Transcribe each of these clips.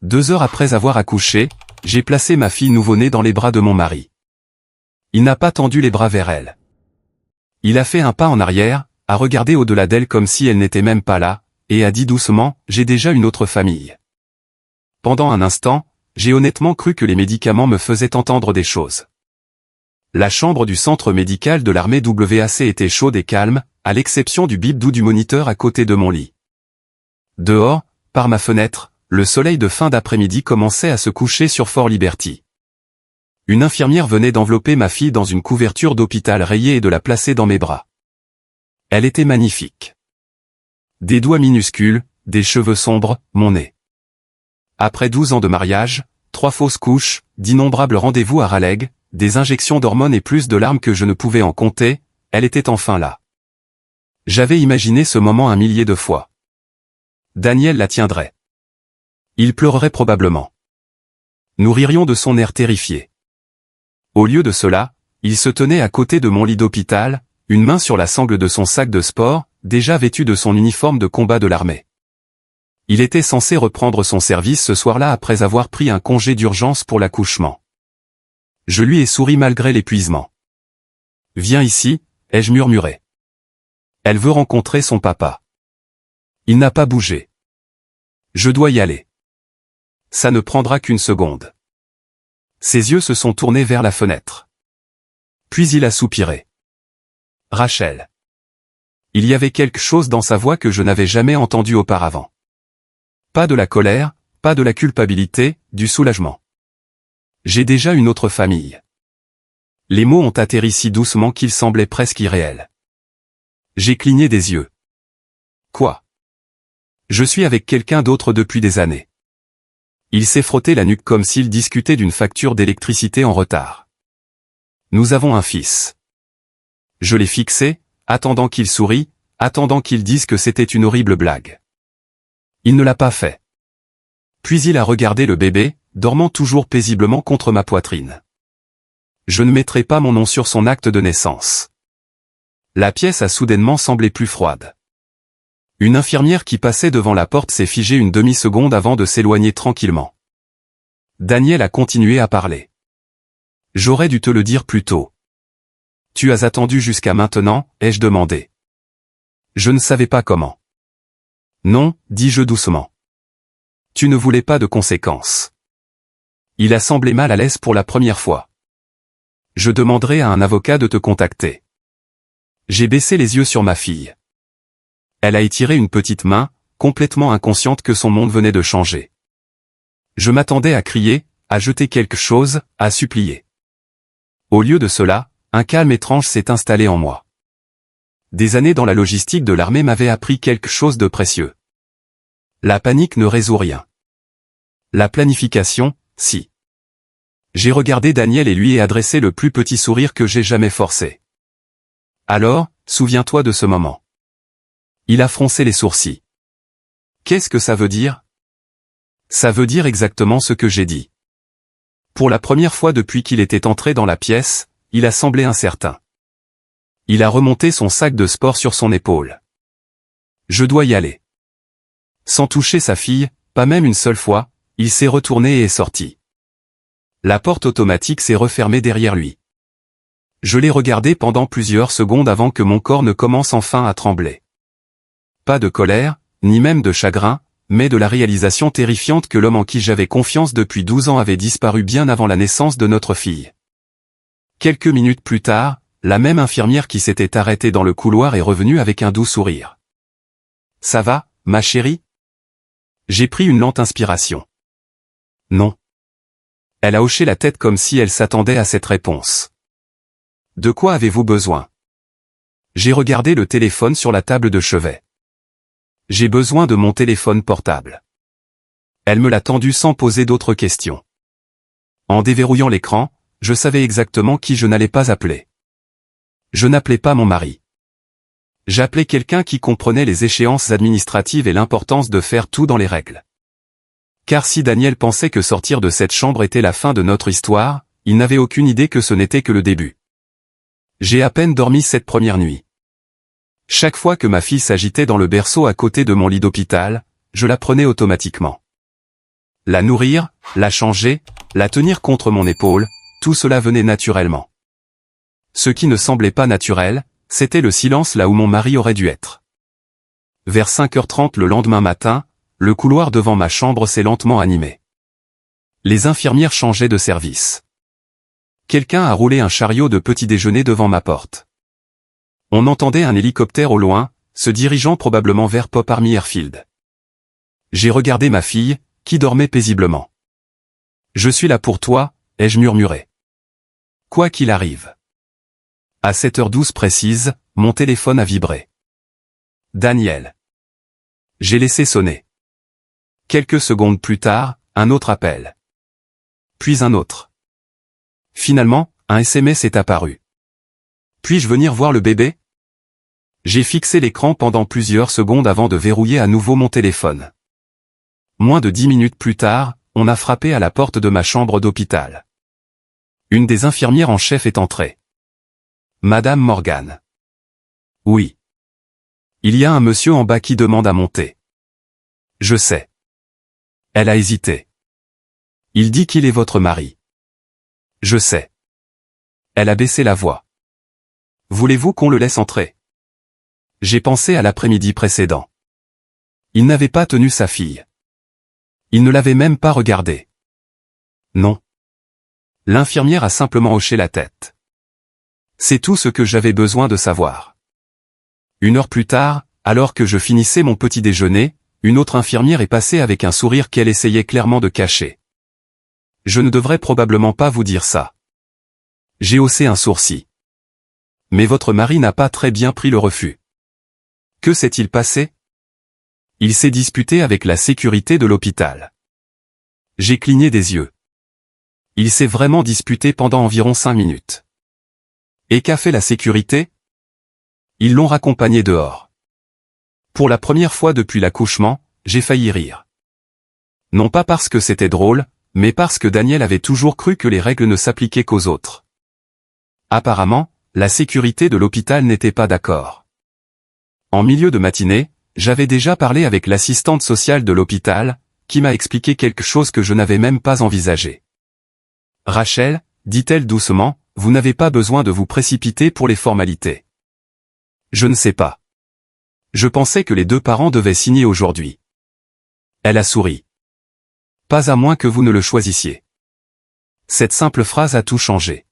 2 heures après avoir accouché, j'ai placé ma fille nouveau-née dans les bras de mon mari. Il n'a pas tendu les bras vers elle. Il a fait un pas en arrière, a regardé au-delà d'elle comme si elle n'était même pas là, et a dit doucement « J'ai déjà une autre famille ». Pendant un instant, j'ai honnêtement cru que les médicaments me faisaient entendre des choses. La chambre du centre médical de l'armée WAC était chaude et calme, à l'exception du bip doux du moniteur à côté de mon lit. Dehors, par ma fenêtre, le soleil de fin d'après-midi commençait à se coucher sur Fort Liberty. Une infirmière venait d'envelopper ma fille dans une couverture d'hôpital rayée et de la placer dans mes bras. Elle était magnifique. Des doigts minuscules, des cheveux sombres, mon nez. Après 12 ans de mariage, 3 fausses couches, d'innombrables rendez-vous à Raleigh, des injections d'hormones et plus de larmes que je ne pouvais en compter, elle était enfin là. J'avais imaginé ce moment 1 millier de fois. Daniel la tiendrait. Il pleurerait probablement. Nous ririons de son air terrifié. Au lieu de cela, il se tenait à côté de mon lit d'hôpital, une main sur la sangle de son sac de sport, déjà vêtu de son uniforme de combat de l'armée. Il était censé reprendre son service ce soir-là après avoir pris un congé d'urgence pour l'accouchement. Je lui ai souri malgré l'épuisement. « Viens ici », ai-je murmuré. Elle veut rencontrer son papa. Il n'a pas bougé. Je dois y aller. Ça ne prendra qu'une seconde. Ses yeux se sont tournés vers la fenêtre. Puis il a soupiré. Rachel. Il y avait quelque chose dans sa voix que je n'avais jamais entendu auparavant. Pas de la colère, pas de la culpabilité, du soulagement. J'ai déjà une autre famille. Les mots ont atterri si doucement qu'ils semblaient presque irréels. J'ai cligné des yeux. Quoi? Je suis avec quelqu'un d'autre depuis des années. Il s'est frotté la nuque comme s'il discutait d'une facture d'électricité en retard. Nous avons un fils. Je l'ai fixé, attendant qu'il sourie, attendant qu'il dise que c'était une horrible blague. Il ne l'a pas fait. Puis il a regardé le bébé, dormant toujours paisiblement contre ma poitrine. Je ne mettrai pas mon nom sur son acte de naissance. La pièce a soudainement semblé plus froide. Une infirmière qui passait devant la porte s'est figée une demi-seconde avant de s'éloigner tranquillement. Daniel a continué à parler. J'aurais dû te le dire plus tôt. Tu as attendu jusqu'à maintenant, ai-je demandé. Je ne savais pas comment. Non, dis-je doucement. Tu ne voulais pas de conséquences. Il a semblé mal à l'aise pour la première fois. Je demanderai à un avocat de te contacter. J'ai baissé les yeux sur ma fille. Elle a étiré une petite main, complètement inconsciente que son monde venait de changer. Je m'attendais à crier, à jeter quelque chose, à supplier. Au lieu de cela, un calme étrange s'est installé en moi. Des années dans la logistique de l'armée m'avaient appris quelque chose de précieux. La panique ne résout rien. La planification, si. J'ai regardé Daniel et lui ai adressé le plus petit sourire que j'ai jamais forcé. Alors, souviens-toi de ce moment. Il a froncé les sourcils. Qu'est-ce que ça veut dire? Ça veut dire exactement ce que j'ai dit. Pour la première fois depuis qu'il était entré dans la pièce, il a semblé incertain. Il a remonté son sac de sport sur son épaule. Je dois y aller. Sans toucher sa fille, pas même une seule fois, il s'est retourné et est sorti. La porte automatique s'est refermée derrière lui. Je l'ai regardé pendant plusieurs secondes avant que mon corps ne commence enfin à trembler. Pas de colère, ni même de chagrin, mais de la réalisation terrifiante que l'homme en qui j'avais confiance depuis 12 ans avait disparu bien avant la naissance de notre fille. Quelques minutes plus tard, la même infirmière qui s'était arrêtée dans le couloir est revenue avec un doux sourire. « Ça va, ma chérie ?» J'ai pris une lente inspiration. « Non. » Elle a hoché la tête comme si elle s'attendait à cette réponse. « De quoi avez-vous besoin ?» J'ai regardé le téléphone sur la table de chevet. « J'ai besoin de mon téléphone portable. » Elle me l'a tendu sans poser d'autres questions. En déverrouillant l'écran, je savais exactement qui je n'allais pas appeler. Je n'appelais pas mon mari. J'appelais quelqu'un qui comprenait les échéances administratives et l'importance de faire tout dans les règles. Car si Daniel pensait que sortir de cette chambre était la fin de notre histoire, il n'avait aucune idée que ce n'était que le début. J'ai à peine dormi cette première nuit. Chaque fois que ma fille s'agitait dans le berceau à côté de mon lit d'hôpital, je la prenais automatiquement. La nourrir, la changer, la tenir contre mon épaule, tout cela venait naturellement. Ce qui ne semblait pas naturel, c'était le silence là où mon mari aurait dû être. Vers 5h30 le lendemain matin, le couloir devant ma chambre s'est lentement animé. Les infirmières changeaient de service. Quelqu'un a roulé un chariot de petit déjeuner devant ma porte. On entendait un hélicoptère au loin, se dirigeant probablement vers Pop Army Airfield. J'ai regardé ma fille, qui dormait paisiblement. « Je suis là pour toi », ai-je murmuré. Quoi qu'il arrive. À 7h12 précise, mon téléphone a vibré. Daniel. J'ai laissé sonner. Quelques secondes plus tard, un autre appel. Puis un autre. Finalement, un SMS est apparu. Puis-je venir voir le bébé? J'ai fixé l'écran pendant plusieurs secondes avant de verrouiller à nouveau mon téléphone. Moins de 10 minutes plus tard, on a frappé à la porte de ma chambre d'hôpital. Une des infirmières en chef est entrée. Madame Morgan. Oui. Il y a un monsieur en bas qui demande à monter. Je sais. Elle a hésité. Il dit qu'il est votre mari. Je sais. Elle a baissé la voix. Voulez-vous qu'on le laisse entrer? J'ai pensé à l'après-midi précédent. Il n'avait pas tenu sa fille. Il ne l'avait même pas regardée. Non. L'infirmière a simplement hoché la tête. C'est tout ce que j'avais besoin de savoir. 1 heure plus tard, alors que je finissais mon petit déjeuner, une autre infirmière est passée avec un sourire qu'elle essayait clairement de cacher. Je ne devrais probablement pas vous dire ça. J'ai haussé un sourcil. Mais votre mari n'a pas très bien pris le refus. Que s'est-il passé? Il s'est disputé avec la sécurité de l'hôpital. J'ai cligné des yeux. Il s'est vraiment disputé pendant environ 5 minutes. Et qu'a fait la sécurité? Ils l'ont raccompagné dehors. Pour la première fois depuis l'accouchement, j'ai failli rire. Non pas parce que c'était drôle, mais parce que Daniel avait toujours cru que les règles ne s'appliquaient qu'aux autres. Apparemment, la sécurité de l'hôpital n'était pas d'accord. En milieu de matinée, j'avais déjà parlé avec l'assistante sociale de l'hôpital, qui m'a expliqué quelque chose que je n'avais même pas envisagé. Rachel, dit-elle doucement, vous n'avez pas besoin de vous précipiter pour les formalités. Je ne sais pas. Je pensais que les 2 parents devaient signer aujourd'hui. Elle a souri. Pas à moins que vous ne le choisissiez. Cette simple phrase a tout changé.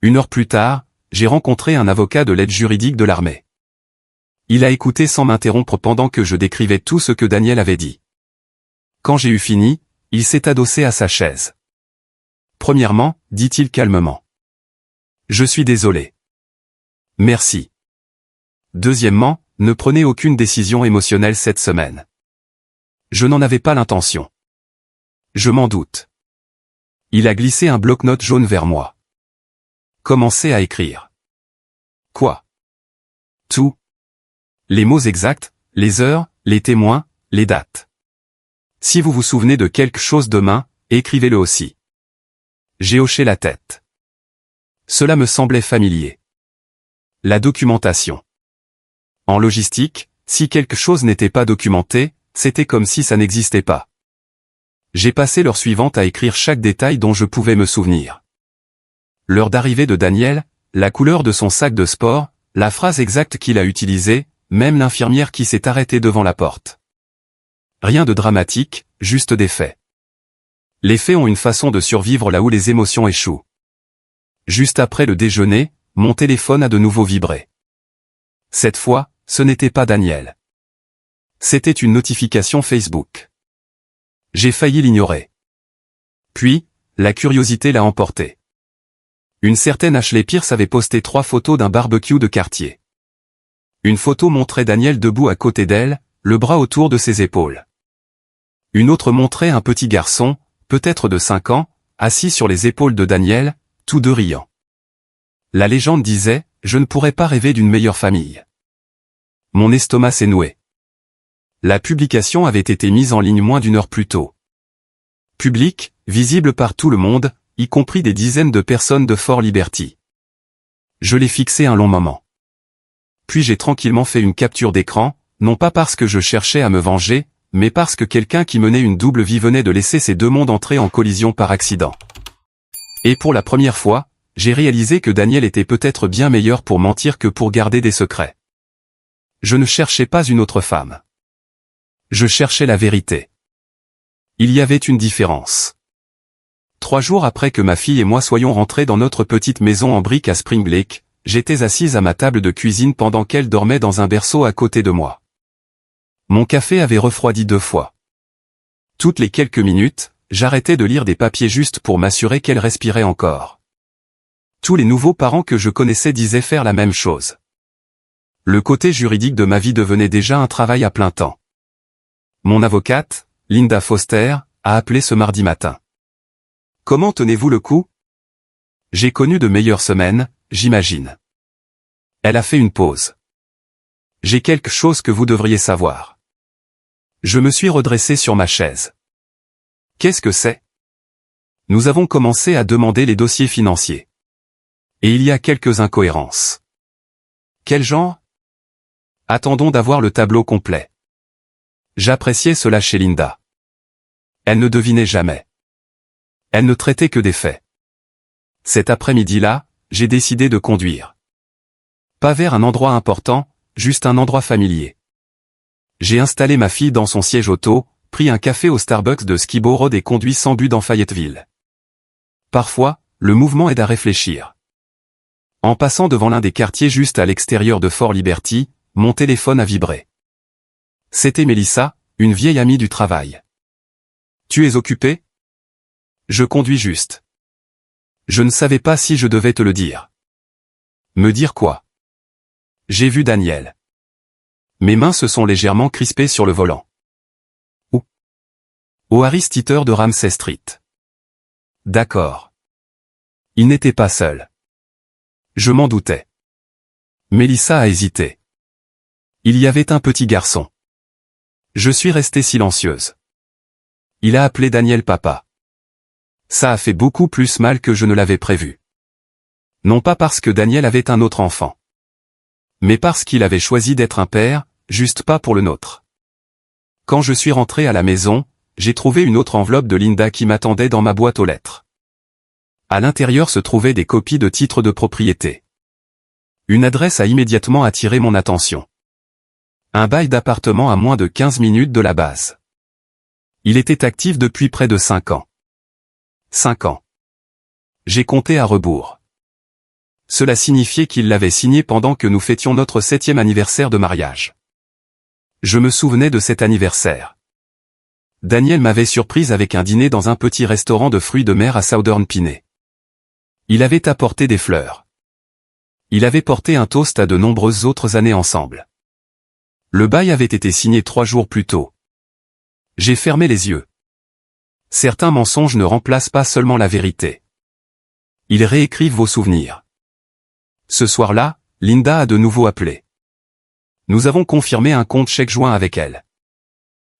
1 heure plus tard, j'ai rencontré un avocat de l'aide juridique de l'armée. Il a écouté sans m'interrompre pendant que je décrivais tout ce que Daniel avait dit. Quand j'ai eu fini, il s'est adossé à sa chaise. Premièrement, dit-il calmement. Je suis désolé. Merci. Deuxièmement, ne prenez aucune décision émotionnelle cette semaine. Je n'en avais pas l'intention. Je m'en doute. Il a glissé un bloc-notes jaune vers moi. Commencez à écrire. Quoi? Tout. Les mots exacts, les heures, les témoins, les dates. Si vous vous souvenez de quelque chose demain, écrivez-le aussi. J'ai hoché la tête. Cela me semblait familier. La documentation. En logistique, si quelque chose n'était pas documenté, c'était comme si ça n'existait pas. J'ai passé l'heure suivante à écrire chaque détail dont je pouvais me souvenir. L'heure d'arrivée de Daniel, la couleur de son sac de sport, la phrase exacte qu'il a utilisée, même l'infirmière qui s'est arrêtée devant la porte. Rien de dramatique, juste des faits. Les faits ont une façon de survivre là où les émotions échouent. Juste après le déjeuner, mon téléphone a de nouveau vibré. Cette fois, ce n'était pas Daniel. C'était une notification Facebook. J'ai failli l'ignorer. Puis, la curiosité l'a emporté. Une certaine Ashley Pierce avait posté 3 photos d'un barbecue de quartier. Une photo montrait Daniel debout à côté d'elle, le bras autour de ses épaules. Une autre montrait un petit garçon, peut-être de 5 ans, assis sur les épaules de Daniel, tous deux riant. La légende disait, je ne pourrais pas rêver d'une meilleure famille. Mon estomac s'est noué. La publication avait été mise en ligne moins d'1 heure plus tôt. Publique, visible par tout le monde, y compris des dizaines de personnes de Fort Liberty. Je l'ai fixé un long moment. Puis j'ai tranquillement fait une capture d'écran, non pas parce que je cherchais à me venger, mais parce que quelqu'un qui menait une double vie venait de laisser ces deux mondes entrer en collision par accident. Et pour la première fois, j'ai réalisé que Daniel était peut-être bien meilleur pour mentir que pour garder des secrets. Je ne cherchais pas une autre femme. Je cherchais la vérité. Il y avait une différence. 3 jours après que ma fille et moi soyons rentrés dans notre petite maison en briques à Spring Lake, j'étais assise à ma table de cuisine pendant qu'elle dormait dans un berceau à côté de moi. Mon café avait refroidi 2 fois. Toutes les quelques minutes, j'arrêtais de lire des papiers juste pour m'assurer qu'elle respirait encore. Tous les nouveaux parents que je connaissais disaient faire la même chose. Le côté juridique de ma vie devenait déjà un travail à plein temps. Mon avocate, Linda Foster, a appelé ce mardi matin. Comment tenez-vous le coup? J'ai connu de meilleures semaines, j'imagine. Elle a fait une pause. J'ai quelque chose que vous devriez savoir. Je me suis redressé sur ma chaise. Qu'est-ce que c'est? Nous avons commencé à demander les dossiers financiers. Et il y a quelques incohérences. Quel genre? Attendons d'avoir le tableau complet. J'appréciais cela chez Linda. Elle ne devinait jamais. Elle ne traitait que des faits. Cet après-midi-là, j'ai décidé de conduire. Pas vers un endroit important, juste un endroit familier. J'ai installé ma fille dans son siège auto, pris un café au Starbucks de Skibo Road et conduit sans but dans Fayetteville. Parfois, le mouvement aide à réfléchir. En passant devant l'un des quartiers juste à l'extérieur de Fort Liberty, mon téléphone a vibré. C'était Melissa, une vieille amie du travail. Tu es occupé? Je conduis juste. Je ne savais pas si je devais te le dire. Me dire quoi? J'ai vu Daniel. Mes mains se sont légèrement crispées sur le volant. Où? Au Harris Theater de Ramsey Street. D'accord. Il n'était pas seul. Je m'en doutais. Melissa a hésité. Il y avait un petit garçon. Je suis restée silencieuse. Il a appelé Daniel papa. Ça a fait beaucoup plus mal que je ne l'avais prévu. Non pas parce que Daniel avait un autre enfant. Mais parce qu'il avait choisi d'être un père, juste pas pour le nôtre. Quand je suis rentré à la maison, j'ai trouvé une autre enveloppe de Linda qui m'attendait dans ma boîte aux lettres. À l'intérieur se trouvaient des copies de titres de propriété. Une adresse a immédiatement attiré mon attention. Un bail d'appartement à moins de 15 minutes de la base. Il était actif depuis près de 5 ans. 5 ans. J'ai compté à rebours. Cela signifiait qu'il l'avait signé pendant que nous fêtions notre 7e anniversaire de mariage. Je me souvenais de cet anniversaire. Daniel m'avait surprise avec un dîner dans un petit restaurant de fruits de mer à Southern Piney. Il avait apporté des fleurs. Il avait porté un toast à de nombreuses autres années ensemble. Le bail avait été signé 3 jours plus tôt. J'ai fermé les yeux. Certains mensonges ne remplacent pas seulement la vérité. Ils réécrivent vos souvenirs. Ce soir-là, Linda a de nouveau appelé. Nous avons confirmé un compte chèque joint avec elle.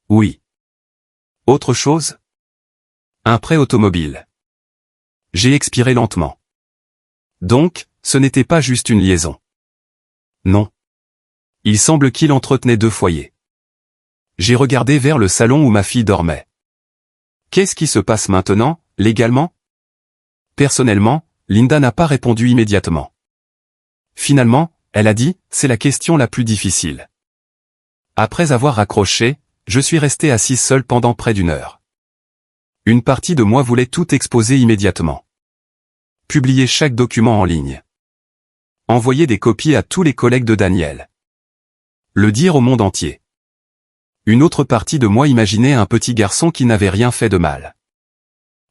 Oui. Autre chose? Un prêt automobile. J'ai expiré lentement. Donc, ce n'était pas juste une liaison. Non. Il semble qu'il entretenait 2 foyers. J'ai regardé vers le salon où ma fille dormait. Qu'est-ce qui se passe maintenant, légalement? Personnellement, Linda n'a pas répondu immédiatement. Finalement, elle a dit, c'est la question la plus difficile. Après avoir raccroché, je suis resté assis seul pendant près d'1 heure. Une partie de moi voulait tout exposer immédiatement. Publier chaque document en ligne. Envoyer des copies à tous les collègues de Daniel. Le dire au monde entier. Une autre partie de moi imaginait un petit garçon qui n'avait rien fait de mal.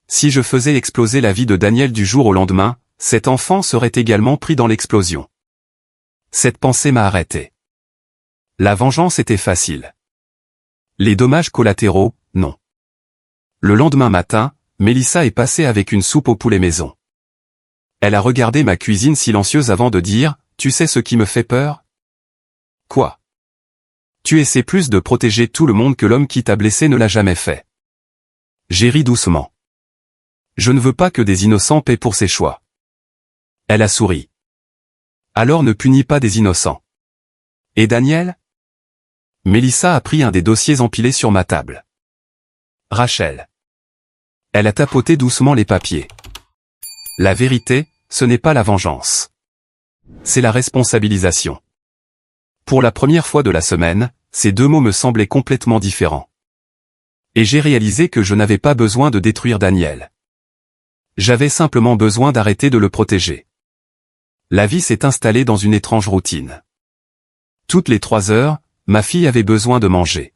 Si je faisais exploser la vie de Daniel du jour au lendemain, cet enfant serait également pris dans l'explosion. Cette pensée m'a arrêté. La vengeance était facile. Les dommages collatéraux, non. Le lendemain matin, Melissa est passée avec une soupe au poulet maison. Elle a regardé ma cuisine silencieuse avant de dire, « Tu sais ce qui me fait peur ?» Quoi? Tu essaies plus de protéger tout le monde que l'homme qui t'a blessé ne l'a jamais fait. J'ai ri doucement. Je ne veux pas que des innocents paient pour ses choix. Elle a souri. Alors ne punis pas des innocents. Et Daniel? Mélissa a pris un des dossiers empilés sur ma table. Rachel. Elle a tapoté doucement les papiers. La vérité, ce n'est pas la vengeance. C'est la responsabilisation. Pour la première fois de la semaine, ces deux mots me semblaient complètement différents. Et j'ai réalisé que je n'avais pas besoin de détruire Daniel. J'avais simplement besoin d'arrêter de le protéger. La vie s'est installée dans une étrange routine. Toutes les 3 heures, ma fille avait besoin de manger.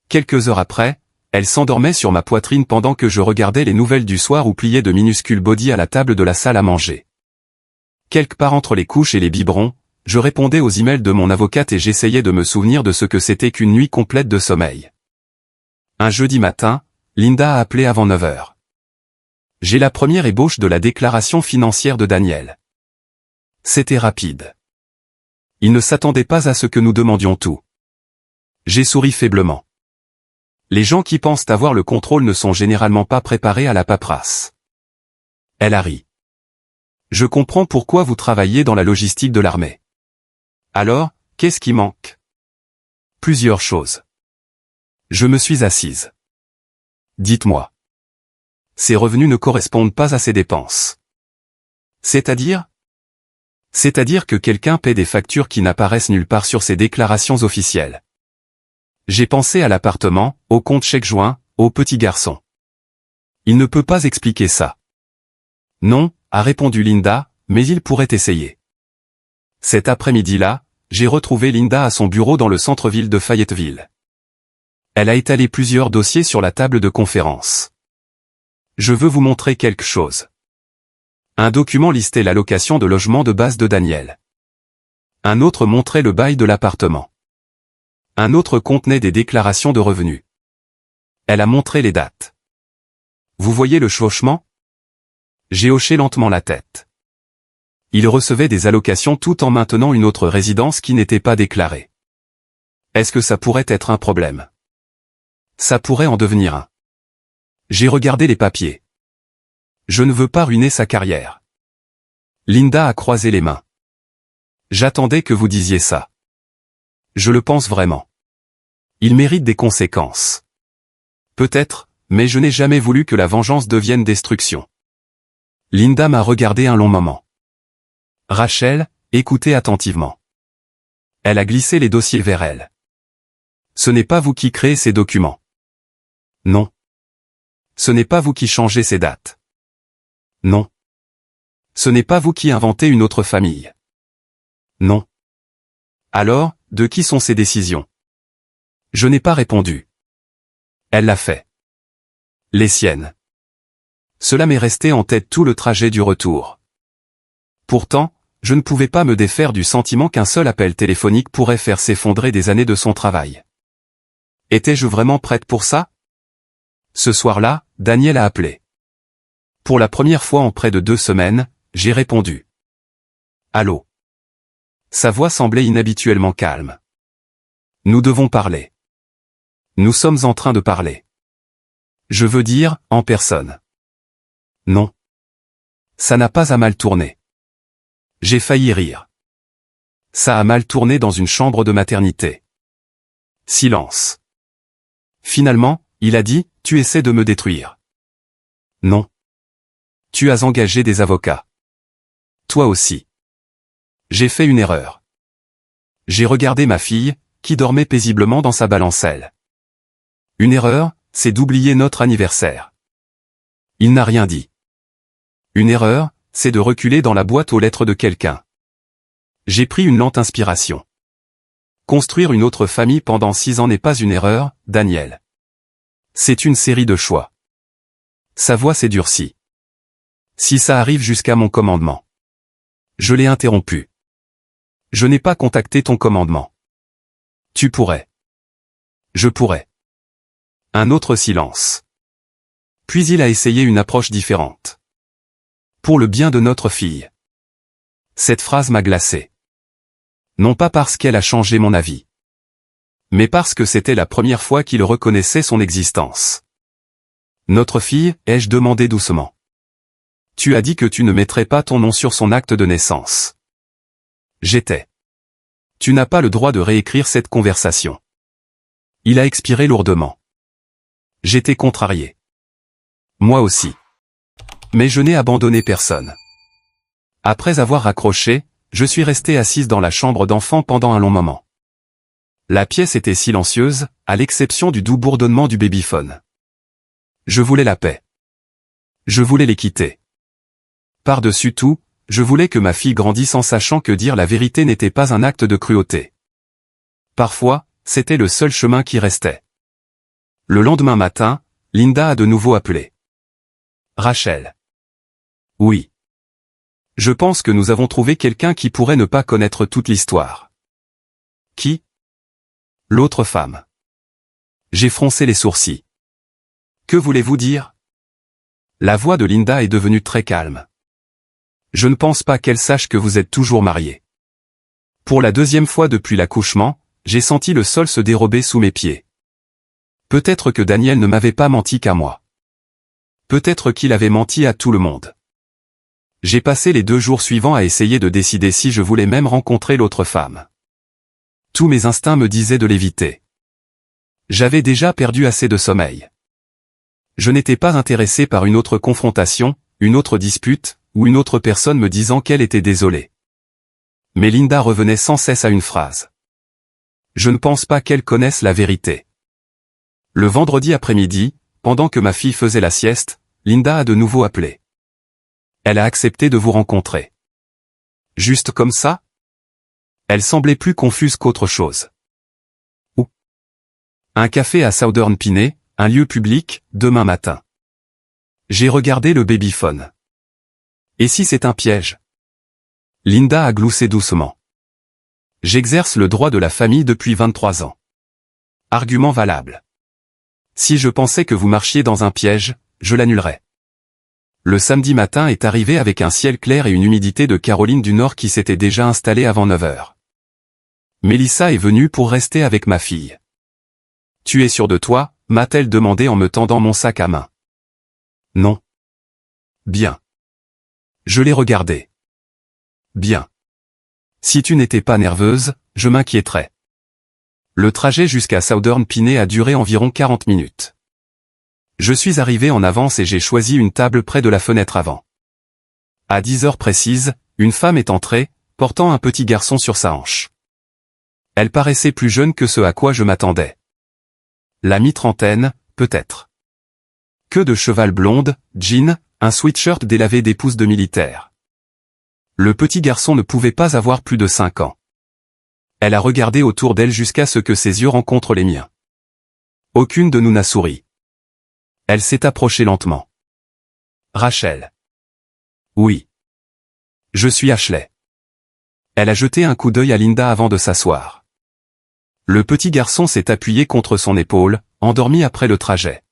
Quelques heures après, elle s'endormait sur ma poitrine pendant que je regardais les nouvelles du soir ou pliais de minuscules bodys à la table de la salle à manger. Quelque part entre les couches et les biberons, je répondais aux emails de mon avocate et j'essayais de me souvenir de ce que c'était qu'une nuit complète de sommeil. Un jeudi matin, Linda a appelé avant 9 heures. J'ai la première ébauche de la déclaration financière de Daniel. C'était rapide. Il ne s'attendait pas à ce que nous demandions tout. J'ai souri faiblement. Les gens qui pensent avoir le contrôle ne sont généralement pas préparés à la paperasse. Elle a ri. Je comprends pourquoi vous travaillez dans la logistique de l'armée. Alors, qu'est-ce qui manque? Plusieurs choses. Je me suis assise. Dites-moi. Ces revenus ne correspondent pas à ces dépenses. C'est-à-dire? C'est-à-dire que quelqu'un paie des factures qui n'apparaissent nulle part sur ses déclarations officielles. J'ai pensé à l'appartement, au compte chèque joint, au petit garçon. Il ne peut pas expliquer ça. Non, a répondu Linda, mais il pourrait essayer. Cet après-midi-là, j'ai retrouvé Linda à son bureau dans le centre-ville de Fayetteville. Elle a étalé plusieurs dossiers sur la table de conférence. Je veux vous montrer quelque chose. Un document listait l'allocation de logement de base de Daniel. Un autre montrait le bail de l'appartement. Un autre contenait des déclarations de revenus. Elle a montré les dates. Vous voyez le chevauchement? J'ai hoché lentement la tête. Il recevait des allocations tout en maintenant une autre résidence qui n'était pas déclarée. Est-ce que ça pourrait être un problème? Ça pourrait en devenir un. J'ai regardé les papiers. Je ne veux pas ruiner sa carrière. Linda a croisé les mains. J'attendais que vous disiez ça. Je le pense vraiment. Il mérite des conséquences. Peut-être, mais je n'ai jamais voulu que la vengeance devienne destruction. Linda m'a regardé un long moment. Rachel, écoutez attentivement. Elle a glissé les dossiers vers elle. Ce n'est pas vous qui créez ces documents. Non. Ce n'est pas vous qui changez ces dates. Non. Ce n'est pas vous qui inventez une autre famille. Non. Alors, de qui sont ces décisions? Je n'ai pas répondu. Elle l'a fait. Les siennes. Cela m'est resté en tête tout le trajet du retour. Pourtant, je ne pouvais pas me défaire du sentiment qu'un seul appel téléphonique pourrait faire s'effondrer des années de son travail. Étais-je vraiment prête pour ça? Ce soir-là, Daniel a appelé. Pour la première fois en près de 2 semaines, j'ai répondu. Allô? Sa voix semblait inhabituellement calme. Nous devons parler. Nous sommes en train de parler. Je veux dire, en personne. Non. Ça n'a pas à mal tourner. J'ai failli rire. Ça a mal tourné dans une chambre de maternité. Silence. Finalement, il a dit, tu essaies de me détruire. Non. Tu as engagé des avocats. Toi aussi. J'ai fait une erreur. J'ai regardé ma fille, qui dormait paisiblement dans sa balancelle. Une erreur, c'est d'oublier notre anniversaire. Il n'a rien dit. Une erreur, c'est de reculer dans la boîte aux lettres de quelqu'un. J'ai pris une lente inspiration. Construire une autre famille pendant 6 ans n'est pas une erreur, Daniel. C'est une série de choix. Sa voix s'est durcie. Si ça arrive jusqu'à mon commandement. Je l'ai interrompu. Je n'ai pas contacté ton commandement. Tu pourrais. Je pourrais. Un autre silence. Puis il a essayé une approche différente. Pour le bien de notre fille. Cette phrase m'a glacé. Non pas parce qu'elle a changé mon avis. Mais parce que c'était la première fois qu'il reconnaissait son existence. Notre fille, ai-je demandé doucement. Tu as dit que tu ne mettrais pas ton nom sur son acte de naissance. J'étais. Tu n'as pas le droit de réécrire cette conversation. Il a expiré lourdement. J'étais contrarié. Moi aussi. Mais je n'ai abandonné personne. Après avoir raccroché, je suis resté assise dans la chambre d'enfant pendant un long moment. La pièce était silencieuse, à l'exception du doux bourdonnement du babyphone. Je voulais la paix. Je voulais les quitter. Par-dessus tout, je voulais que ma fille grandisse en sachant que dire la vérité n'était pas un acte de cruauté. Parfois, c'était le seul chemin qui restait. Le lendemain matin, Linda a de nouveau appelé. Rachel. Oui. Je pense que nous avons trouvé quelqu'un qui pourrait ne pas connaître toute l'histoire. Qui? L'autre femme. J'ai froncé les sourcils. Que voulez-vous dire? La voix de Linda est devenue très calme. Je ne pense pas qu'elle sache que vous êtes toujours mariés. Pour la deuxième fois depuis l'accouchement, j'ai senti le sol se dérober sous mes pieds. Peut-être que Daniel ne m'avait pas menti qu'à moi. Peut-être qu'il avait menti à tout le monde. J'ai passé les 2 jours suivants à essayer de décider si je voulais même rencontrer l'autre femme. Tous mes instincts me disaient de l'éviter. J'avais déjà perdu assez de sommeil. Je n'étais pas intéressé par une autre confrontation, une autre dispute, ou une autre personne me disant qu'elle était désolée. Mais Linda revenait sans cesse à une phrase. Je ne pense pas qu'elle connaisse la vérité. Le vendredi après-midi, pendant que ma fille faisait la sieste, Linda a de nouveau appelé. Elle a accepté de vous rencontrer. Juste comme ça? Elle semblait plus confuse qu'autre chose. Où? Un café à Southern Piney, un lieu public, demain matin. J'ai regardé le babyphone. Et si c'est un piège? Linda a gloussé doucement. J'exerce le droit de la famille depuis 23 ans. Argument valable. Si je pensais que vous marchiez dans un piège, je l'annulerais. Le samedi matin est arrivé avec un ciel clair et une humidité de Caroline du Nord qui s'était déjà installée avant 9 heures. Mélissa est venue pour rester avec ma fille. Tu es sûr de toi? M'a-t-elle demandé en me tendant mon sac à main. Non. Bien. Je l'ai regardé. Bien. Si tu n'étais pas nerveuse, je m'inquiéterais. Le trajet jusqu'à Southern Piney a duré environ 40 minutes. Je suis arrivé en avance et j'ai choisi une table près de la fenêtre avant. À 10 heures précises, une femme est entrée, portant un petit garçon sur sa hanche. Elle paraissait plus jeune que ce à quoi je m'attendais. La mi-trentaine, peut-être. Queue de cheval blonde, jean, un sweatshirt délavé d'épouse de militaire. Le petit garçon ne pouvait pas avoir plus de 5 ans. Elle a regardé autour d'elle jusqu'à ce que ses yeux rencontrent les miens. Aucune de nous n'a souri. Elle s'est approchée lentement. Rachel. Oui. Je suis Ashley. Elle a jeté un coup d'œil à Linda avant de s'asseoir. Le petit garçon s'est appuyé contre son épaule, endormi après le trajet.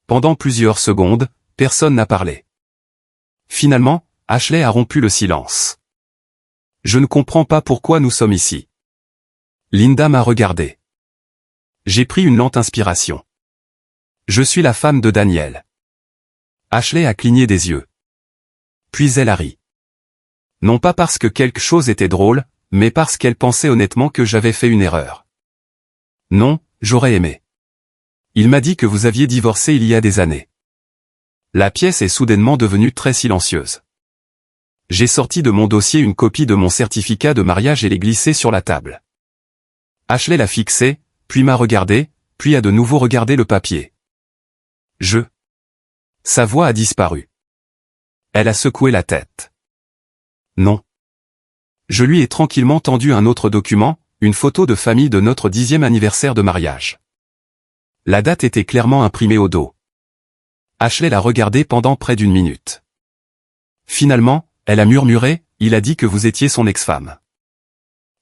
Pendant plusieurs secondes, personne n'a parlé. Finalement, Ashley a rompu le silence. Je ne comprends pas pourquoi nous sommes ici. Linda m'a regardé. J'ai pris une lente inspiration. Je suis la femme de Daniel. Ashley a cligné des yeux. Puis elle a ri. Non pas parce que quelque chose était drôle, mais parce qu'elle pensait honnêtement que j'avais fait une erreur. Non, j'aurais aimé. Il m'a dit que vous aviez divorcé il y a des années. La pièce est soudainement devenue très silencieuse. J'ai sorti de mon dossier une copie de mon certificat de mariage et l'ai glissé sur la table. Ashley l'a fixé, puis m'a regardé, puis a de nouveau regardé le papier. Sa voix a disparu. Elle a secoué la tête. Non. Je lui ai tranquillement tendu un autre document, une photo de famille de notre 10e anniversaire de mariage. La date était clairement imprimée au dos. Ashley l'a regardé pendant près d'1 minute. Finalement, elle a murmuré, il a dit que vous étiez son ex-femme.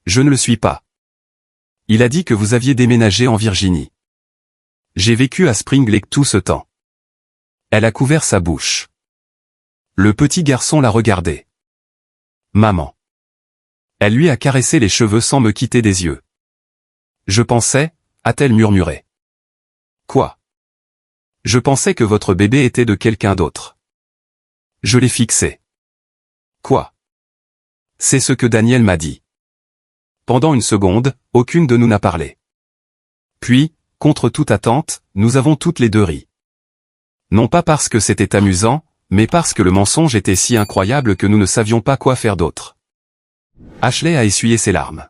Je ne le suis pas. Il a dit que vous aviez déménagé en Virginie. J'ai vécu à Spring Lake tout ce temps. Elle a couvert sa bouche. Le petit garçon l'a regardé. Maman. Elle lui a caressé les cheveux sans me quitter des yeux. Je pensais, a-t-elle murmuré. Quoi? Je pensais que votre bébé était de quelqu'un d'autre. Je l'ai fixé. Quoi? C'est ce que Daniel m'a dit. Pendant une seconde, aucune de nous n'a parlé. Puis, contre toute attente, nous avons toutes les deux ri. Non pas parce que c'était amusant, mais parce que le mensonge était si incroyable que nous ne savions pas quoi faire d'autre. Ashley a essuyé ses larmes.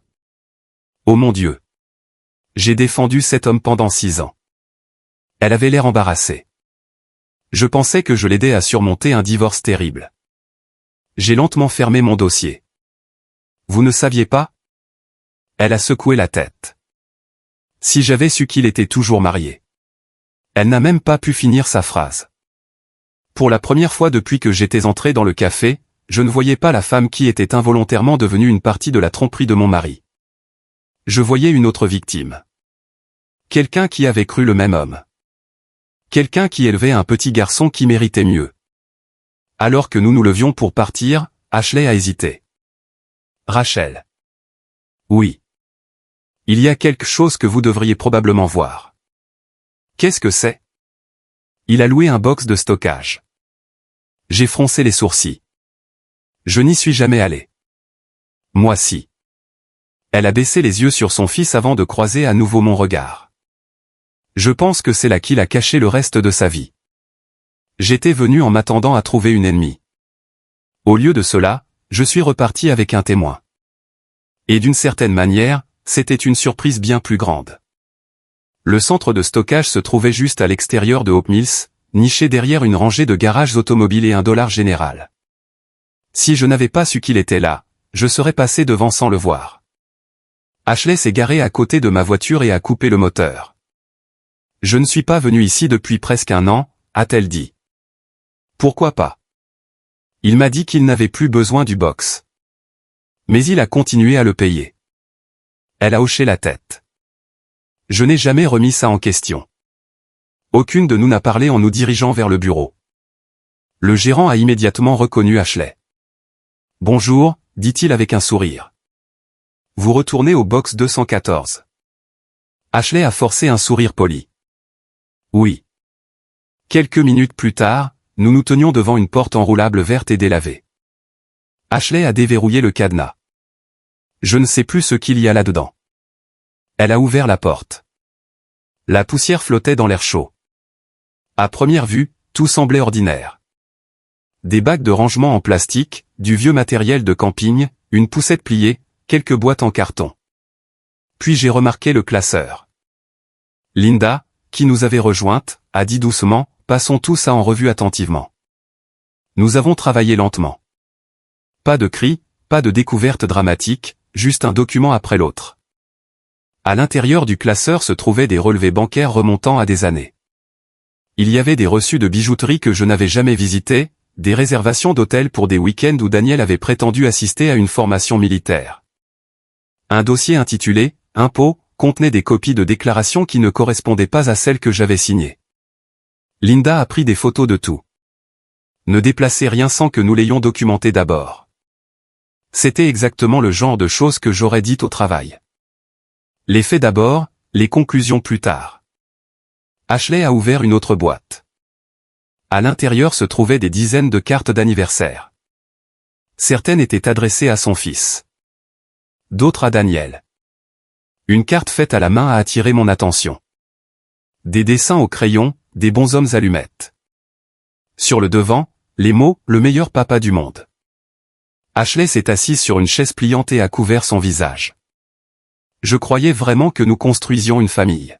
Oh mon Dieu! J'ai défendu cet homme pendant 6 ans. Elle avait l'air embarrassée. Je pensais que je l'aidais à surmonter un divorce terrible. J'ai lentement fermé mon dossier. Vous ne saviez pas? Elle a secoué la tête. Si j'avais su qu'il était toujours marié. Elle n'a même pas pu finir sa phrase. Pour la première fois depuis que j'étais entré dans le café, je ne voyais pas la femme qui était involontairement devenue une partie de la tromperie de mon mari. Je voyais une autre victime. Quelqu'un qui avait cru le même homme. Quelqu'un qui élevait un petit garçon qui méritait mieux. Alors que nous nous levions pour partir, Ashley a hésité. Rachel. Oui. Il y a quelque chose que vous devriez probablement voir. Qu'est-ce que c'est? Il a loué un box de stockage. J'ai froncé les sourcils. Je n'y suis jamais allé. Moi si. Elle a baissé les yeux sur son fils avant de croiser à nouveau mon regard. Je pense que c'est là qu'il a caché le reste de sa vie. J'étais venu en m'attendant à trouver une ennemie. Au lieu de cela, je suis reparti avec un témoin. Et d'une certaine manière, c'était une surprise bien plus grande. Le centre de stockage se trouvait juste à l'extérieur de Hope Mills, niché derrière une rangée de garages automobiles et un Dollar General. Si je n'avais pas su qu'il était là, je serais passé devant sans le voir. Ashley s'est garée à côté de ma voiture et a coupé le moteur. Je ne suis pas venu ici depuis presque 1 an, a-t-elle dit. Pourquoi pas? Il m'a dit qu'il n'avait plus besoin du box. Mais il a continué à le payer. Elle a hoché la tête. Je n'ai jamais remis ça en question. Aucune de nous n'a parlé en nous dirigeant vers le bureau. Le gérant a immédiatement reconnu Ashley. Bonjour, dit-il avec un sourire. Vous retournez au box 214. Ashley a forcé un sourire poli. Oui. Quelques minutes plus tard, nous nous tenions devant une porte enroulable verte et délavée. Ashley a déverrouillé le cadenas. Je ne sais plus ce qu'il y a là-dedans. Elle a ouvert la porte. La poussière flottait dans l'air chaud. À première vue, tout semblait ordinaire. Des bacs de rangement en plastique, du vieux matériel de camping, une poussette pliée, quelques boîtes en carton. Puis j'ai remarqué le classeur. Linda, qui nous avait rejointes, a dit doucement, passons tout ça en revue attentivement. Nous avons travaillé lentement. Pas de cris, pas de découverte dramatique, juste un document après l'autre. À l'intérieur du classeur se trouvaient des relevés bancaires remontant à des années. Il y avait des reçus de bijouterie que je n'avais jamais visités, des réservations d'hôtels pour des week-ends où Daniel avait prétendu assister à une formation militaire. Un dossier intitulé « Impôts » contenait des copies de déclarations qui ne correspondaient pas à celles que j'avais signées. Linda a pris des photos de tout. Ne déplacez rien sans que nous l'ayons documenté d'abord. C'était exactement le genre de choses que j'aurais dites au travail. Les faits d'abord, les conclusions plus tard. Ashley a ouvert une autre boîte. À l'intérieur se trouvaient des dizaines de cartes d'anniversaire. Certaines étaient adressées à son fils. D'autres à Daniel. Une carte faite à la main a attiré mon attention. Des dessins au crayon, des bonshommes allumettes. Sur le devant, les mots « le meilleur papa du monde ». Ashley s'est assise sur une chaise pliante et a couvert son visage. Je croyais vraiment que nous construisions une famille.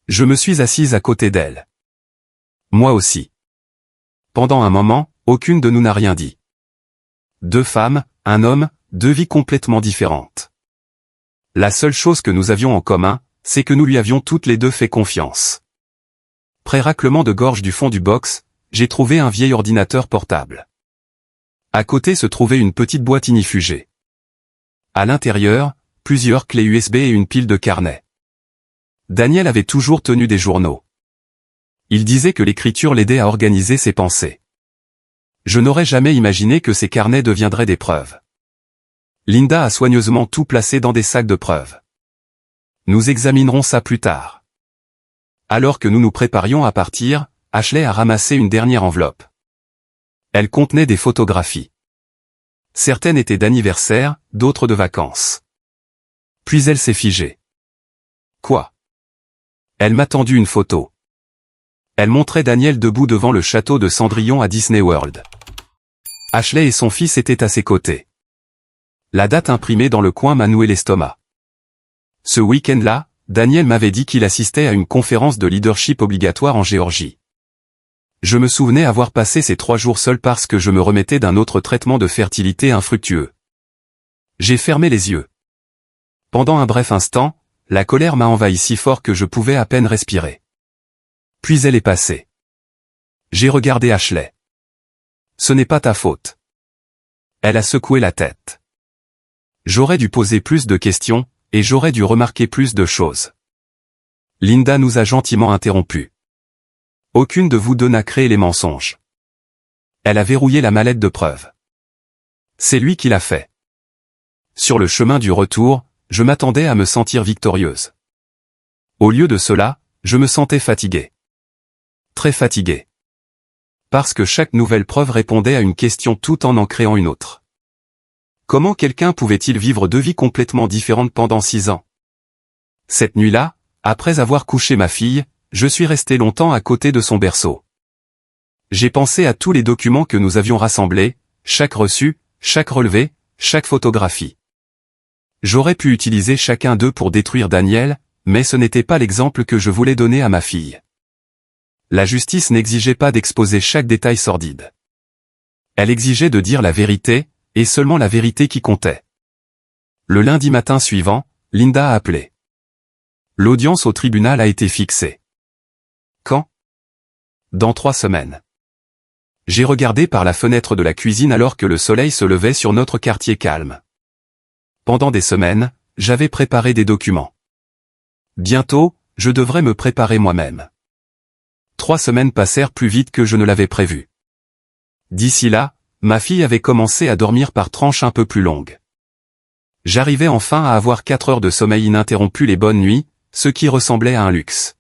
Je me suis assise à côté d'elle. Moi aussi. Pendant un moment, aucune de nous n'a rien dit. 2 femmes, un homme, 2 vies complètement différentes. La seule chose que nous avions en commun, c'est que nous lui avions toutes les 2 fait confiance. Près raclement de gorge du fond du box, j'ai trouvé un vieil ordinateur portable. À côté se trouvait une petite boîte ignifugée. À l'intérieur, plusieurs clés USB et une pile de carnets. Daniel avait toujours tenu des journaux. Il disait que l'écriture l'aidait à organiser ses pensées. Je n'aurais jamais imaginé que ces carnets deviendraient des preuves. Linda a soigneusement tout placé dans des sacs de preuves. Nous examinerons ça plus tard. Alors que nous nous préparions à partir, Ashley a ramassé une dernière enveloppe. Elle contenait des photographies. Certaines étaient d'anniversaire, d'autres de vacances. Puis elle s'est figée. Quoi? Elle m'a tendu une photo. Elle montrait Daniel debout devant le château de Cendrillon à Disney World. Ashley et son fils étaient à ses côtés. La date imprimée dans le coin m'a noué l'estomac. Ce week-end-là, Daniel m'avait dit qu'il assistait à une conférence de leadership obligatoire en Géorgie. Je me souvenais avoir passé ces 3 jours seul parce que je me remettais d'un autre traitement de fertilité infructueux. J'ai fermé les yeux. Pendant un bref instant, la colère m'a envahi si fort que je pouvais à peine respirer. Puis elle est passée. J'ai regardé Ashley. Ce n'est pas ta faute. Elle a secoué la tête. J'aurais dû poser plus de questions, et j'aurais dû remarquer plus de choses. Linda nous a gentiment interrompus. Aucune de vous deux n'a créé les mensonges. Elle a verrouillé la mallette de preuves. C'est lui qui l'a fait. Sur le chemin du retour, je m'attendais à me sentir victorieuse. Au lieu de cela, je me sentais fatigué. Très fatigué. Parce que chaque nouvelle preuve répondait à une question tout en créant une autre. Comment quelqu'un pouvait-il vivre 2 vies complètement différentes pendant 6 ans? Cette nuit-là, après avoir couché ma fille, je suis resté longtemps à côté de son berceau. J'ai pensé à tous les documents que nous avions rassemblés, chaque reçu, chaque relevé, chaque photographie. J'aurais pu utiliser chacun d'eux pour détruire Daniel, mais ce n'était pas l'exemple que je voulais donner à ma fille. La justice n'exigeait pas d'exposer chaque détail sordide. Elle exigeait de dire la vérité, et seulement la vérité qui comptait. Le lundi matin suivant, Linda a appelé. L'audience au tribunal a été fixée. Quand? Dans 3 semaines. J'ai regardé par la fenêtre de la cuisine alors que le soleil se levait sur notre quartier calme. Pendant des semaines, j'avais préparé des documents. Bientôt, je devrais me préparer moi-même. 3 semaines passèrent plus vite que je ne l'avais prévu. D'ici là, ma fille avait commencé à dormir par tranches un peu plus longues. J'arrivais enfin à avoir 4 heures de sommeil ininterrompu les bonnes nuits, ce qui ressemblait à un luxe.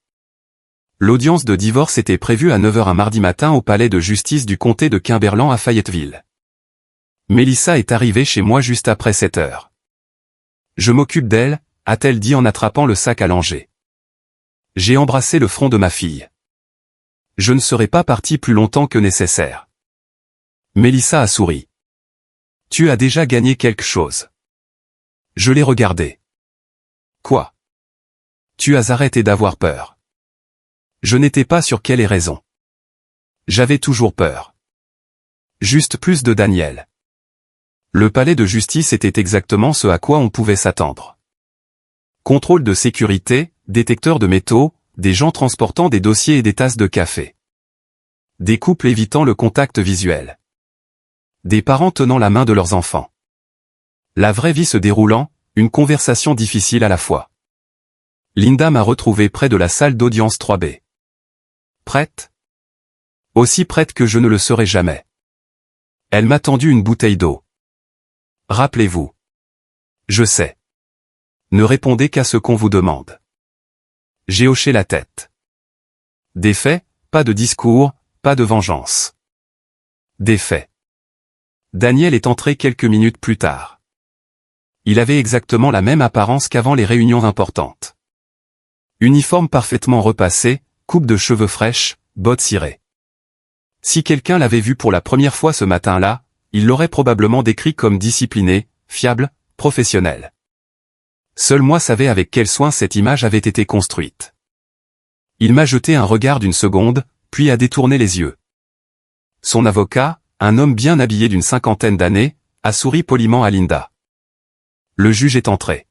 L'audience de divorce était prévue à 9 heures un mardi matin au palais de justice du comté de Cumberland à Fayetteville. Mélissa est arrivée chez moi juste après 7 heures. Je m'occupe d'elle, a-t-elle dit en attrapant le sac à langer. J'ai embrassé le front de ma fille. Je ne serai pas parti plus longtemps que nécessaire. Mélissa a souri. Tu as déjà gagné quelque chose. Je l'ai regardé. Quoi? Tu as arrêté d'avoir peur. Je n'étais pas sur quelle est raison. J'avais toujours peur. Juste plus de Daniel. Le palais de justice était exactement ce à quoi on pouvait s'attendre. Contrôle de sécurité, détecteur de métaux, des gens transportant des dossiers et des tasses de café. Des couples évitant le contact visuel. Des parents tenant la main de leurs enfants. La vraie vie se déroulant, une conversation difficile à la fois. Linda m'a retrouvé près de la salle d'audience 3B. Prête? Aussi prête que je ne le serai jamais. Elle m'a tendu une bouteille d'eau. Rappelez-vous. Je sais. Ne répondez qu'à ce qu'on vous demande. J'ai hoché la tête. Des faits, pas de discours, pas de vengeance. Des faits. Daniel est entré quelques minutes plus tard. Il avait exactement la même apparence qu'avant les réunions importantes. Uniforme parfaitement repassé, coupe de cheveux fraîche, bottes cirées. Si quelqu'un l'avait vu pour la première fois ce matin-là, il l'aurait probablement décrit comme discipliné, fiable, professionnel. Seul moi savais avec quel soin cette image avait été construite. Il m'a jeté un regard d'1 seconde, puis a détourné les yeux. Son avocat, un homme bien habillé d'une 50aine d'années, a souri poliment à Linda. Le juge est entré.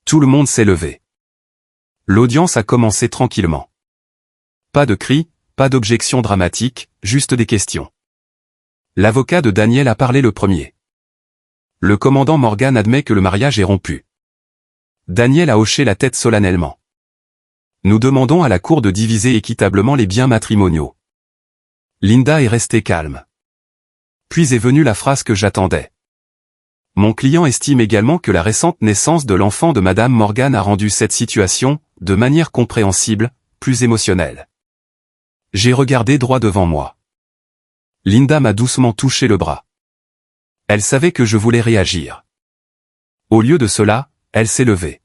Tout le monde s'est levé. L'audience a commencé tranquillement. Pas de cris, pas d'objections dramatiques, juste des questions. L'avocat de Daniel a parlé le premier. Le commandant Morgan admet que le mariage est rompu. Daniel a hoché la tête solennellement. Nous demandons à la cour de diviser équitablement les biens matrimoniaux. Linda est restée calme. Puis est venue la phrase que j'attendais. Mon client estime également que la récente naissance de l'enfant de Madame Morgan a rendu cette situation, de manière compréhensible, plus émotionnelle. J'ai regardé droit devant moi. Linda m'a doucement touché le bras. Elle savait que je voulais réagir. Au lieu de cela, elle s'est levée.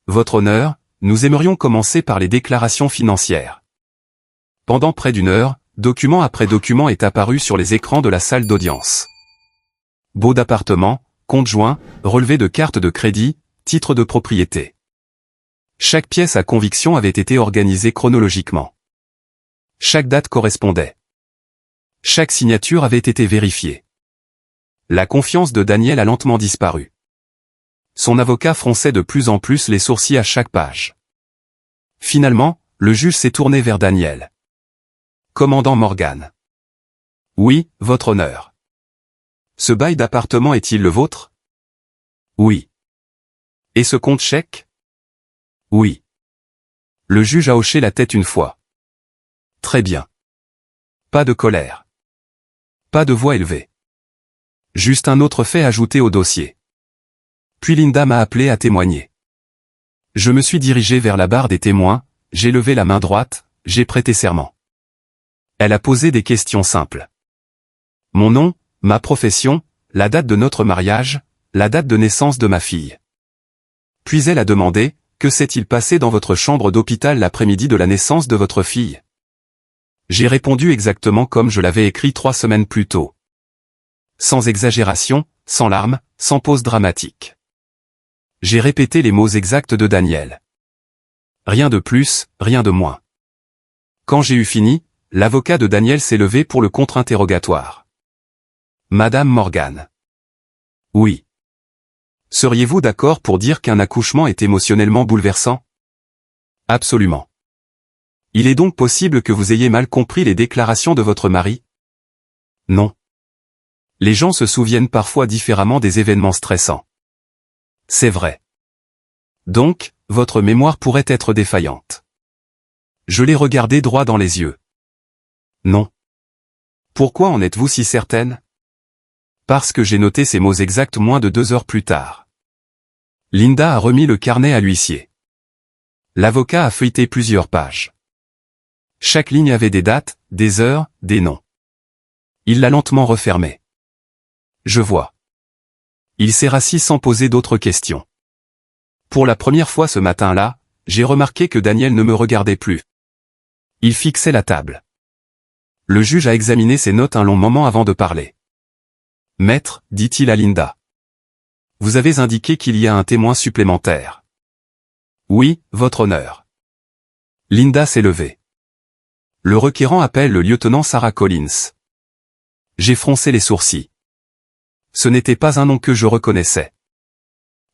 Votre honneur, nous aimerions commencer par les déclarations financières. Pendant près d'une heure, document après document est apparu sur les écrans de la salle d'audience. Baux d'appartement, compte joint, relevé de carte de crédit, titre de propriété. Chaque pièce à conviction avait été organisée chronologiquement. Chaque date correspondait. Chaque signature avait été vérifiée. La confiance de Daniel a lentement disparu. Son avocat fronçait de plus en plus les sourcils à chaque page. Finalement, le juge s'est tourné vers Daniel. Commandant Morgan. Oui, votre honneur. Ce bail d'appartement est-il le vôtre? Oui. Et ce compte chèque? Oui. Le juge a hoché la tête une fois. Très bien. Pas de colère. Pas de voix élevée. Juste un autre fait ajouté au dossier. Puis Linda m'a appelé à témoigner. Je me suis dirigé vers la barre des témoins, j'ai levé la main droite, j'ai prêté serment. Elle a posé des questions simples. Mon nom, ma profession, la date de notre mariage, la date de naissance de ma fille. Puis elle a demandé, que s'est-il passé dans votre chambre d'hôpital l'après-midi de la naissance de votre fille? J'ai répondu exactement comme je l'avais écrit 3 semaines plus tôt. Sans exagération, sans larmes, sans pause dramatique. J'ai répété les mots exacts de Daniel. Rien de plus, rien de moins. Quand j'ai eu fini, l'avocat de Daniel s'est levé pour le contre-interrogatoire. Madame Morgan. Oui. Seriez-vous d'accord pour dire qu'un accouchement est émotionnellement bouleversant? Absolument. Il est donc possible que vous ayez mal compris les déclarations de votre mari? Non. Les gens se souviennent parfois différemment des événements stressants. C'est vrai. Donc, votre mémoire pourrait être défaillante. Je l'ai regardé droit dans les yeux. Non. Pourquoi en êtes-vous si certaine? Parce que j'ai noté ces mots exacts moins de 2 heures plus tard. Linda a remis le carnet à l'huissier. L'avocat a feuilleté plusieurs pages. Chaque ligne avait des dates, des heures, des noms. Il l'a lentement refermé. Je vois. Il s'est rassis sans poser d'autres questions. Pour la première fois ce matin-là, j'ai remarqué que Daniel ne me regardait plus. Il fixait la table. Le juge a examiné ses notes un long moment avant de parler. Maître, dit-il à Linda. Vous avez indiqué qu'il y a un témoin supplémentaire. Oui, votre honneur. Linda s'est levée. Le requérant appelle le lieutenant Sarah Collins. J'ai froncé les sourcils. Ce n'était pas un nom que je reconnaissais.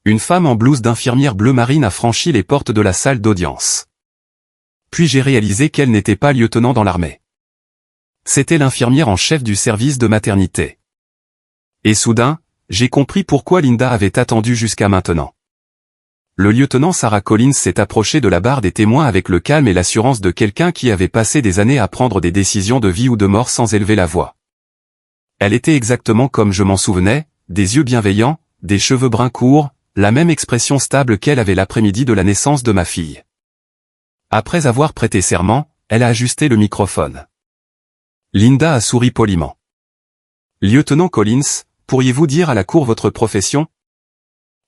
Une femme en blouse d'infirmière bleu marine a franchi les portes de la salle d'audience. Puis j'ai réalisé qu'elle n'était pas lieutenant dans l'armée. C'était l'infirmière en chef du service de maternité. Et soudain, j'ai compris pourquoi Linda avait attendu jusqu'à maintenant. Le lieutenant Sarah Collins s'est approché de la barre des témoins avec le calme et l'assurance de quelqu'un qui avait passé des années à prendre des décisions de vie ou de mort sans élever la voix. Elle était exactement comme je m'en souvenais, des yeux bienveillants, des cheveux bruns courts, la même expression stable qu'elle avait l'après-midi de la naissance de ma fille. Après avoir prêté serment, elle a ajusté le microphone. Linda a souri poliment. Lieutenant Collins, pourriez-vous dire à la cour votre profession?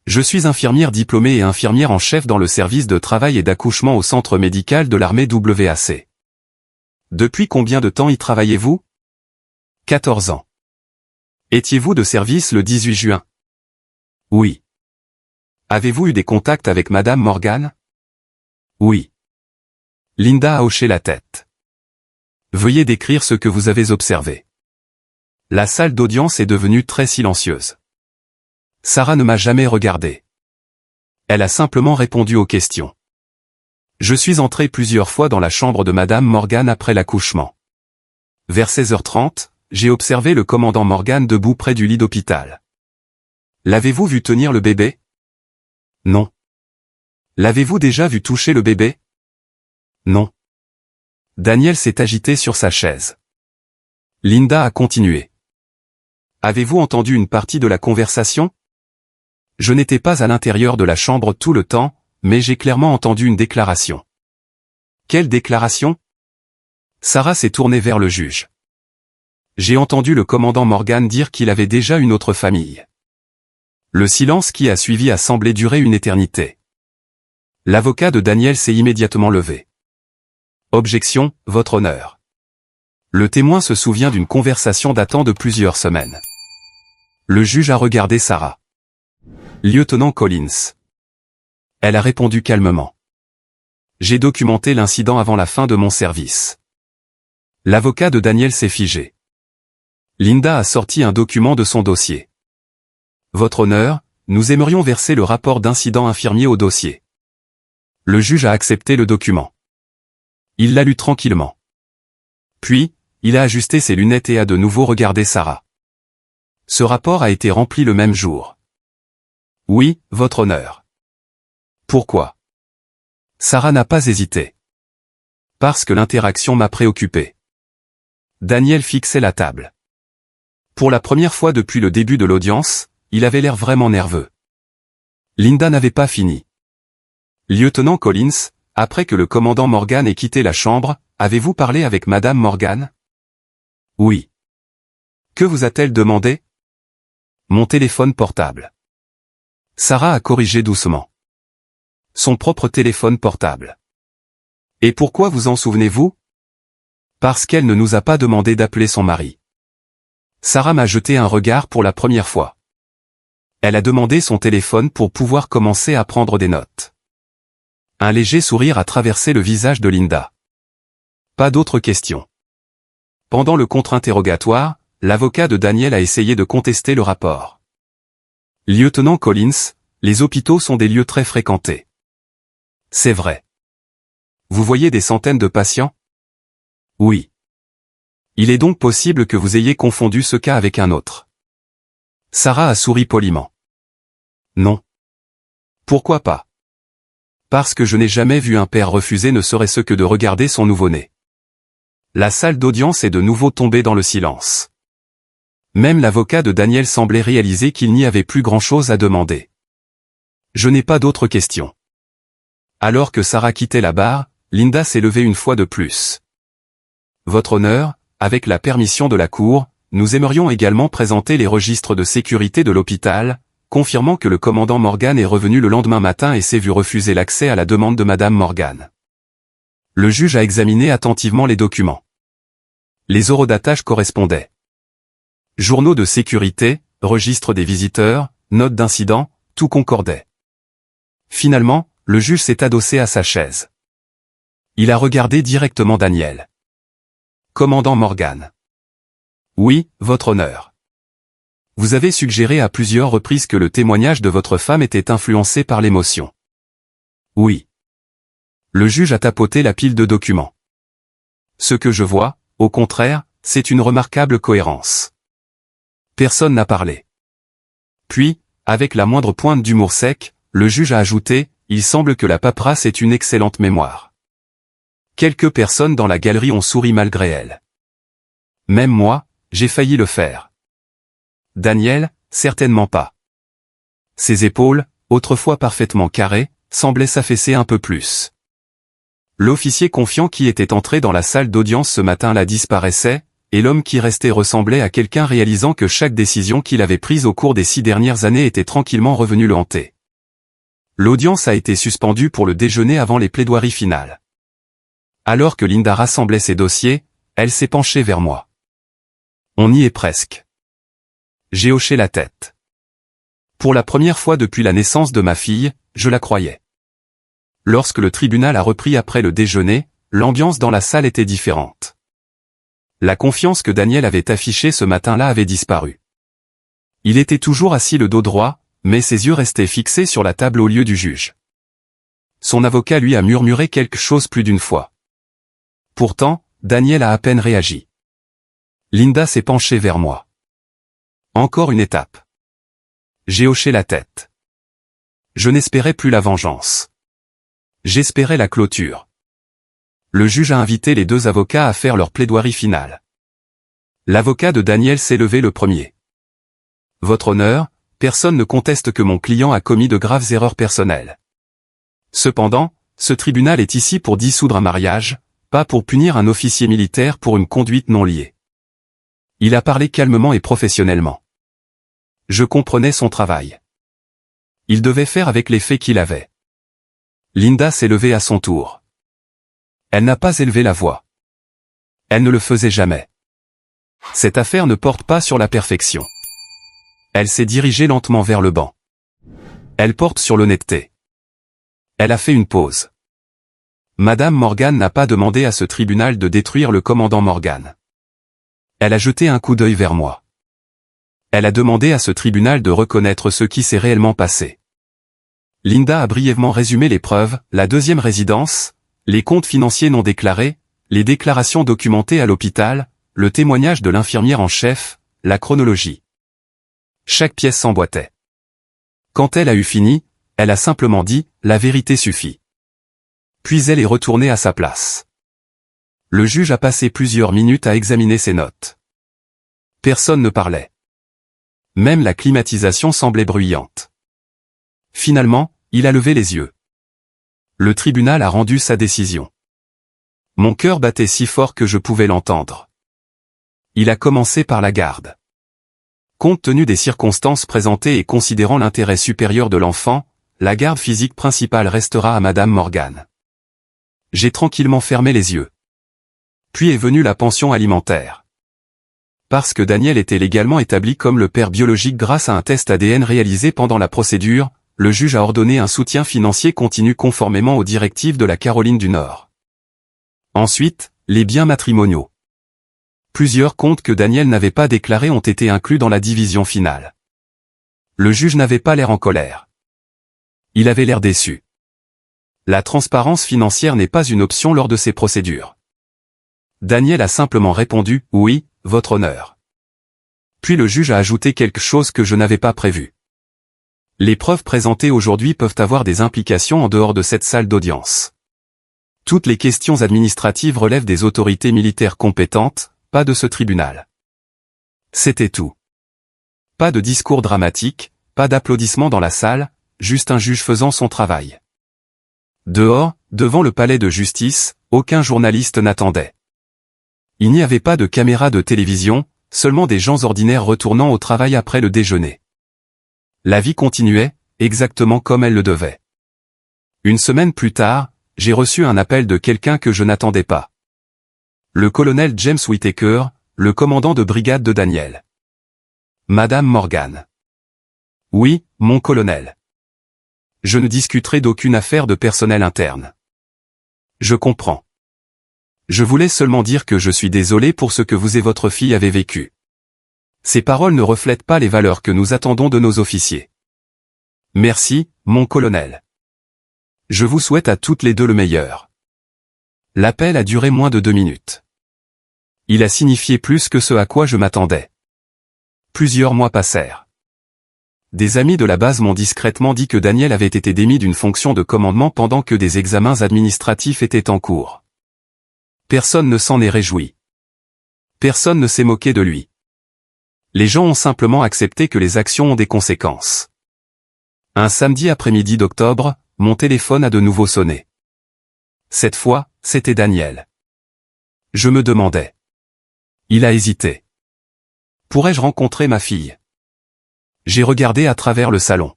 Je suis infirmière diplômée et infirmière en chef dans le service de travail et d'accouchement au centre médical de l'armée WAC. Depuis combien de temps y travaillez-vous? 14 ans. Étiez-vous de service le 18 juin? Oui. Avez-vous eu des contacts avec Madame Morgan? Oui. Linda a hoché la tête. Veuillez décrire ce que vous avez observé. La salle d'audience est devenue très silencieuse. Sarah ne m'a jamais regardé. Elle a simplement répondu aux questions. Je suis entré plusieurs fois dans la chambre de Madame Morgan après l'accouchement. Vers 16h30, j'ai observé le commandant Morgan debout près du lit d'hôpital. L'avez-vous vu tenir le bébé? Non. L'avez-vous déjà vu toucher le bébé? Non. Daniel s'est agité sur sa chaise. Linda a continué. Avez-vous entendu une partie de la conversation? Je n'étais pas à l'intérieur de la chambre tout le temps, mais j'ai clairement entendu une déclaration. Quelle déclaration? Sarah s'est tournée vers le juge. J'ai entendu le commandant Morgan dire qu'il avait déjà une autre famille. Le silence qui a suivi a semblé durer une éternité. L'avocat de Daniel s'est immédiatement levé. Objection, votre honneur. Le témoin se souvient d'une conversation datant de plusieurs semaines. Le juge a regardé Sarah. Lieutenant Collins. Elle a répondu calmement. J'ai documenté l'incident avant la fin de mon service. L'avocat de Daniel s'est figé. Linda a sorti un document de son dossier. Votre honneur, nous aimerions verser le rapport d'incident infirmier au dossier. Le juge a accepté le document. Il l'a lu tranquillement. Puis, il a ajusté ses lunettes et a de nouveau regardé Sarah. Ce rapport a été rempli le même jour. Oui, votre honneur. Pourquoi? Sarah n'a pas hésité. Parce que l'interaction m'a préoccupé. Daniel fixait la table. Pour la première fois depuis le début de l'audience, il avait l'air vraiment nerveux. Linda n'avait pas fini. Lieutenant Collins, après que le commandant Morgan ait quitté la chambre, avez-vous parlé avec Madame Morgan? Oui. Que vous a-t-elle demandé? Mon téléphone portable. Sarah a corrigé doucement. Son propre téléphone portable. Et pourquoi vous en souvenez-vous? Parce qu'elle ne nous a pas demandé d'appeler son mari. Sarah m'a jeté un regard pour la première fois. Elle a demandé son téléphone pour pouvoir commencer à prendre des notes. Un léger sourire a traversé le visage de Linda. Pas d'autres questions. Pendant le contre-interrogatoire, l'avocat de Daniel a essayé de contester le rapport. Lieutenant Collins, les hôpitaux sont des lieux très fréquentés. C'est vrai. Vous voyez des centaines de patients? Oui. Il est donc possible que vous ayez confondu ce cas avec un autre. Sarah a souri poliment. Non. Pourquoi pas? Parce que je n'ai jamais vu un père refuser ne serait-ce que de regarder son nouveau-né. La salle d'audience est de nouveau tombée dans le silence. Même l'avocat de Daniel semblait réaliser qu'il n'y avait plus grand-chose à demander. Je n'ai pas d'autres questions. Alors que Sarah quittait la barre, Linda s'est levée une fois de plus. Votre honneur, avec la permission de la cour, nous aimerions également présenter les registres de sécurité de l'hôpital, confirmant que le commandant Morgan est revenu le lendemain matin et s'est vu refuser l'accès à la demande de Madame Morgan. Le juge a examiné attentivement les documents. Les horodatage correspondaient. Journaux de sécurité, registre des visiteurs, notes d'incident, tout concordait. Finalement, le juge s'est adossé à sa chaise. Il a regardé directement Daniel. Commandant Morgan. Oui, votre honneur. Vous avez suggéré à plusieurs reprises que le témoignage de votre femme était influencé par l'émotion. Oui. Le juge a tapoté la pile de documents. Ce que je vois, au contraire, c'est une remarquable cohérence. Personne n'a parlé. Puis, avec la moindre pointe d'humour sec, le juge a ajouté, il semble que la paperasse ait une excellente mémoire. Quelques personnes dans la galerie ont souri malgré elle. Même moi, j'ai failli le faire. Daniel, certainement pas. Ses épaules, autrefois parfaitement carrées, semblaient s'affaisser un peu plus. L'officier confiant qui était entré dans la salle d'audience ce matin-là disparaissait, et l'homme qui restait ressemblait à quelqu'un réalisant que chaque décision qu'il avait prise au cours des 6 dernières années était tranquillement revenue le hanter. L'audience a été suspendue pour le déjeuner avant les plaidoiries finales. Alors que Linda rassemblait ses dossiers, elle s'est penchée vers moi. On y est presque. J'ai hoché la tête. Pour la première fois depuis la naissance de ma fille, je la croyais. Lorsque le tribunal a repris après le déjeuner, l'ambiance dans la salle était différente. La confiance que Daniel avait affichée ce matin-là avait disparu. Il était toujours assis le dos droit, mais ses yeux restaient fixés sur la table au lieu du juge. Son avocat lui a murmuré quelque chose plus d'une fois. Pourtant, Daniel a à peine réagi. Linda s'est penchée vers moi. Encore une étape. J'ai hoché la tête. Je n'espérais plus la vengeance. J'espérais la clôture. Le juge a invité les deux avocats à faire leur plaidoirie finale. L'avocat de Daniel s'est levé le premier. Votre honneur, personne ne conteste que mon client a commis de graves erreurs personnelles. Cependant, ce tribunal est ici pour dissoudre un mariage, pas pour punir un officier militaire pour une conduite non liée. Il a parlé calmement et professionnellement. Je comprenais son travail. Il devait faire avec les faits qu'il avait. Linda s'est levée à son tour. Elle n'a pas élevé la voix. Elle ne le faisait jamais. Cette affaire ne porte pas sur la perfection. Elle s'est dirigée lentement vers le banc. Elle porte sur l'honnêteté. Elle a fait une pause. Madame Morgan n'a pas demandé à ce tribunal de détruire le commandant Morgan. Elle a jeté un coup d'œil vers moi. Elle a demandé à ce tribunal de reconnaître ce qui s'est réellement passé. Linda a brièvement résumé les preuves, la deuxième résidence, les comptes financiers non déclarés, les déclarations documentées à l'hôpital, le témoignage de l'infirmière en chef, la chronologie. Chaque pièce s'emboîtait. Quand elle a eu fini, elle a simplement dit « La vérité suffit ». Puis elle est retournée à sa place. Le juge a passé plusieurs minutes à examiner ses notes. Personne ne parlait. Même la climatisation semblait bruyante. Finalement, il a levé les yeux. Le tribunal a rendu sa décision. Mon cœur battait si fort que je pouvais l'entendre. Il a commencé par la garde. Compte tenu des circonstances présentées et considérant l'intérêt supérieur de l'enfant, la garde physique principale restera à Madame Morgan. J'ai tranquillement fermé les yeux. Puis est venue la pension alimentaire. Parce que Daniel était légalement établi comme le père biologique grâce à un test ADN réalisé pendant la procédure, le juge a ordonné un soutien financier continu conformément aux directives de la Caroline du Nord. Ensuite, les biens matrimoniaux. Plusieurs comptes que Daniel n'avait pas déclarés ont été inclus dans la division finale. Le juge n'avait pas l'air en colère. Il avait l'air déçu. La transparence financière n'est pas une option lors de ces procédures. Daniel a simplement répondu « Oui, votre honneur ». Puis le juge a ajouté quelque chose que je n'avais pas prévu. Les preuves présentées aujourd'hui peuvent avoir des implications en dehors de cette salle d'audience. Toutes les questions administratives relèvent des autorités militaires compétentes, pas de ce tribunal. C'était tout. Pas de discours dramatique, pas d'applaudissements dans la salle, juste un juge faisant son travail. Dehors, devant le palais de justice, aucun journaliste n'attendait. Il n'y avait pas de caméra de télévision, seulement des gens ordinaires retournant au travail après le déjeuner. La vie continuait, exactement comme elle le devait. Une semaine plus tard, j'ai reçu un appel de quelqu'un que je n'attendais pas. Le colonel James Whittaker, le commandant de brigade de Daniel. Madame Morgan. Oui, mon colonel. Je ne discuterai d'aucune affaire de personnel interne. Je comprends. Je voulais seulement dire que je suis désolé pour ce que vous et votre fille avez vécu. Ces paroles ne reflètent pas les valeurs que nous attendons de nos officiers. Merci, mon colonel. Je vous souhaite à toutes les deux le meilleur. L'appel a duré moins de 2 minutes. Il a signifié plus que ce à quoi je m'attendais. Plusieurs mois passèrent. Des amis de la base m'ont discrètement dit que Daniel avait été démis d'une fonction de commandement pendant que des examens administratifs étaient en cours. Personne ne s'en est réjoui. Personne ne s'est moqué de lui. Les gens ont simplement accepté que les actions ont des conséquences. Un samedi après-midi d'octobre, mon téléphone a de nouveau sonné. Cette fois, c'était Daniel. Je me demandais. Il a hésité. Pourrais-je rencontrer ma fille? J'ai regardé à travers le salon.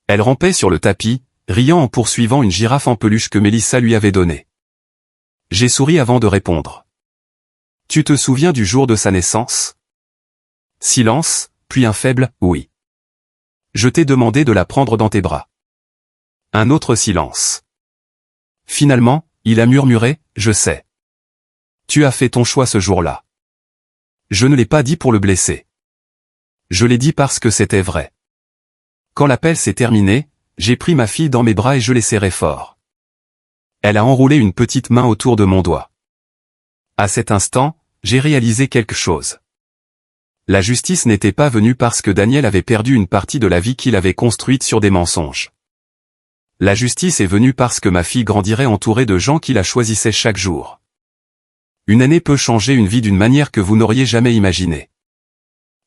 Elle rampait sur le tapis, riant en poursuivant une girafe en peluche que Mélissa lui avait donnée. J'ai souri avant de répondre. Tu te souviens du jour de sa naissance? Silence, puis un faible « oui ». Je t'ai demandé de la prendre dans tes bras. Un autre silence. Finalement, il a murmuré « je sais. Tu as fait ton choix ce jour-là. » Je ne l'ai pas dit pour le blesser. Je l'ai dit parce que c'était vrai. Quand l'appel s'est terminé, j'ai pris ma fille dans mes bras et je l'ai serrée fort. Elle a enroulé une petite main autour de mon doigt. À cet instant, j'ai réalisé quelque chose. La justice n'était pas venue parce que Daniel avait perdu une partie de la vie qu'il avait construite sur des mensonges. La justice est venue parce que ma fille grandirait entourée de gens qui la choisissaient chaque jour. Une année peut changer une vie d'une manière que vous n'auriez jamais imaginée.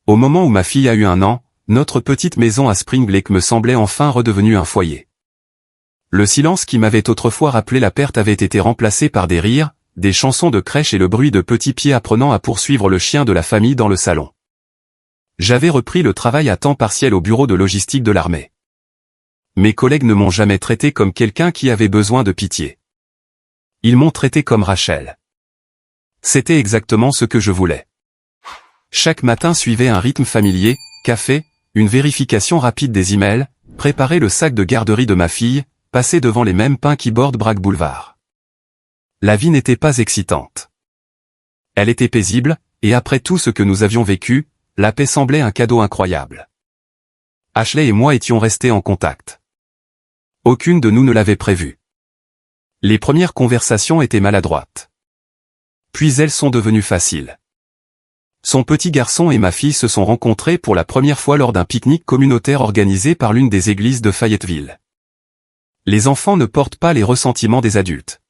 Au moment où ma fille a eu 1 an, notre petite maison à Spring Lake me semblait enfin redevenue un foyer. Le silence qui m'avait autrefois rappelé la perte avait été remplacé par des rires, des chansons de crèche et le bruit de petits pieds apprenant à poursuivre le chien de la famille dans le salon. J'avais repris le travail à temps partiel au bureau de logistique de l'armée. Mes collègues ne m'ont jamais traité comme quelqu'un qui avait besoin de pitié. Ils m'ont traité comme Rachel. C'était exactement ce que je voulais. Chaque matin suivait un rythme familier, café, une vérification rapide des emails, préparer le sac de garderie de ma fille, passer devant les mêmes pins qui bordent Braque Boulevard. La vie n'était pas excitante. Elle était paisible, et après tout ce que nous avions vécu, la paix semblait un cadeau incroyable. Ashley et moi étions restés en contact. Aucune de nous ne l'avait prévu. Les premières conversations étaient maladroites. Puis elles sont devenues faciles. Son petit garçon et ma fille se sont rencontrés pour la première fois lors d'un pique-nique communautaire organisé par l'une des églises de Fayetteville. Les enfants ne portent pas les ressentiments des adultes.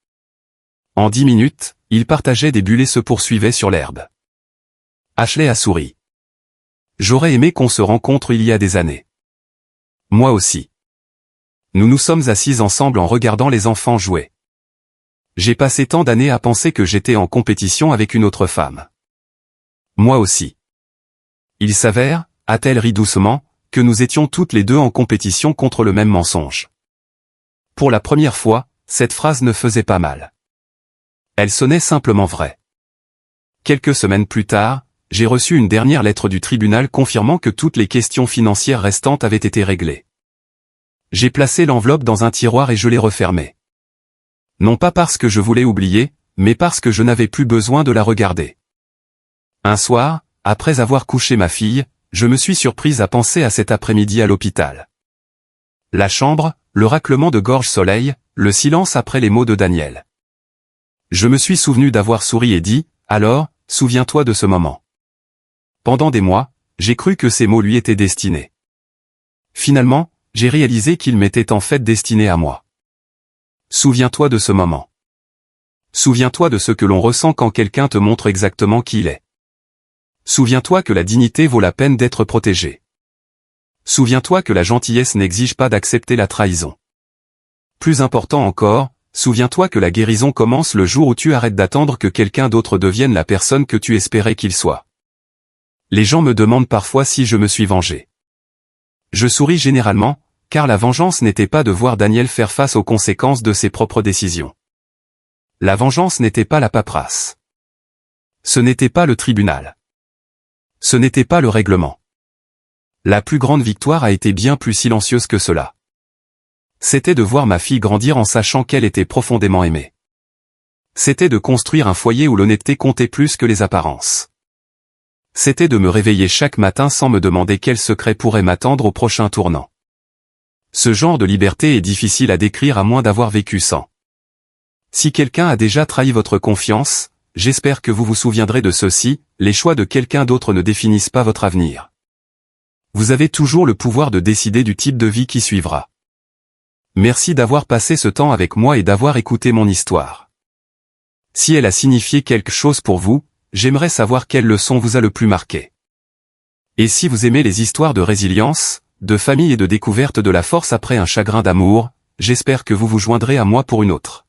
En 10 minutes, ils partageaient des bulles et se poursuivaient sur l'herbe. Ashley a souri. J'aurais aimé qu'on se rencontre il y a des années. Moi aussi. Nous nous sommes assis ensemble en regardant les enfants jouer. J'ai passé tant d'années à penser que j'étais en compétition avec une autre femme. Moi aussi. Il s'avère, a-t-elle ri doucement, que nous étions toutes les deux en compétition contre le même mensonge. Pour la première fois, cette phrase ne faisait pas mal. Elle sonnait simplement vraie. Quelques semaines plus tard, j'ai reçu une dernière lettre du tribunal confirmant que toutes les questions financières restantes avaient été réglées. J'ai placé l'enveloppe dans un tiroir et je l'ai refermée. Non pas parce que je voulais oublier, mais parce que je n'avais plus besoin de la regarder. Un soir, après avoir couché ma fille, je me suis surprise à penser à cet après-midi à l'hôpital. La chambre, le raclement de gorge soleil, le silence après les mots de Daniel. Je me suis souvenu d'avoir souri et dit, « Alors, souviens-toi de ce moment. » Pendant des mois, j'ai cru que ces mots lui étaient destinés. Finalement, j'ai réalisé qu'ils m'étaient en fait destinés à moi. Souviens-toi de ce moment. Souviens-toi de ce que l'on ressent quand quelqu'un te montre exactement qui il est. Souviens-toi que la dignité vaut la peine d'être protégée. Souviens-toi que la gentillesse n'exige pas d'accepter la trahison. Plus important encore, souviens-toi que la guérison commence le jour où tu arrêtes d'attendre que quelqu'un d'autre devienne la personne que tu espérais qu'il soit. Les gens me demandent parfois si je me suis vengé. Je souris généralement, car la vengeance n'était pas de voir Daniel faire face aux conséquences de ses propres décisions. La vengeance n'était pas la paperasse. Ce n'était pas le tribunal. Ce n'était pas le règlement. La plus grande victoire a été bien plus silencieuse que cela. C'était de voir ma fille grandir en sachant qu'elle était profondément aimée. C'était de construire un foyer où l'honnêteté comptait plus que les apparences. C'était de me réveiller chaque matin sans me demander quel secret pourrait m'attendre au prochain tournant. Ce genre de liberté est difficile à décrire à moins d'avoir vécu sans. Si quelqu'un a déjà trahi votre confiance, j'espère que vous vous souviendrez de ceci, les choix de quelqu'un d'autre ne définissent pas votre avenir. Vous avez toujours le pouvoir de décider du type de vie qui suivra. Merci d'avoir passé ce temps avec moi et d'avoir écouté mon histoire. Si elle a signifié quelque chose pour vous, j'aimerais savoir quelle leçon vous a le plus marqué. Et si vous aimez les histoires de résilience, de famille et de découverte de la force après un chagrin d'amour, j'espère que vous vous joindrez à moi pour une autre.